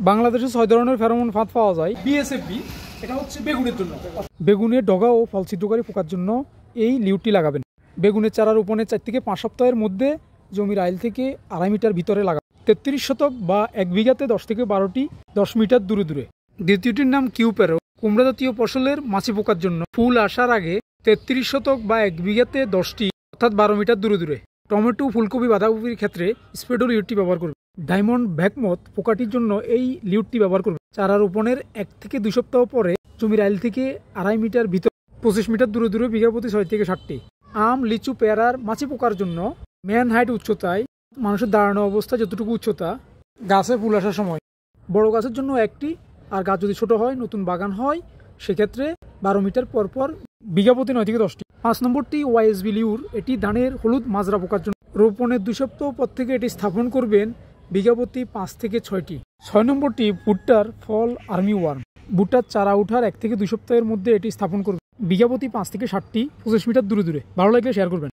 বাংলাদেশে 6 ধরনের ফেরোমন ফাঁদ পাওয়া যায়। বিএসএফবি এটা হচ্ছে বেগুনের জন্য। বেগুনের ডগা ও ফল ছিদ্রকারী পোকার জন্য এই লিউটটি লাগাবেন। বেগুনের চারা রোপণের 4 থেকে 5 সপ্তাহের মধ্যে জমির আইল থেকে 2.5 মিটার ভিতরে লাগাবেন। 33 শতক বা 1 বিঘাতে 10 থেকে 12টি 10 মিটার দূরে দূরে। দ্বিতীয়টির নাম কিউপেরো, কুমড়া জাতীয় ফসলের মাছি পোকার জন্য। ফুল আসার আগে 33 শতক বা 1 বিঘাতে 10টি অর্থাৎ 12 মিটার দূরে দূরে। টমেটো, ফুলকপি, বাঁধাকপির ক্ষেত্রে স্প্রেডো লিউটটি ব্যবহার করবে। ডায়মন্ড ব্যাকমথ পোকাটির জন্য এই লিউটটি ব্যবহার করবে। চারা রোপণের 1 থেকে 2 সপ্তাহ পরে জমির আইল থেকে 2.5 মিটার ভিতর 25 মিটার দূরে দূরে বিঘা প্রতি 6 থেকে 7টি। আম, লিচু, পেয়ারার মাছি পোকার জন্য ম্যান হাইট উচ্চতায় মানুষের দাঁড়ানো অবস্থা যতটুকু উচ্চতা গাছে ফুল আসার সময়। বড় গাছের জন্য 1টি, আর গাছ যদি ছোট হয়, নতুন বাগান হয়, সেক্ষেত্রে 12 মিটার পর পর বিঘা প্রতি 9 থেকে 10টি। 5 নম্বরটি ওয়াইএসবি লিউর, এটি ধানের হলুদ মাজরা পোকার জন্য। রোপণের 2 সপ্তাহ পর থেকে এটি স্থাপন করবেন বিঘা প্রতি 5 থেকে 6টি। 6 নম্বরটি ভুট্টার ফল আর্মি ওয়ার্ম। ভুট্টার চারা ওঠার 1 থেকে 2 সপ্তাহের মধ্যে এটি স্থাপন করবে বিঘা প্রতি 5 থেকে 7টি, 25 মিটার দূরে দূরে। ভালো লাগলে শেয়ার করবেন।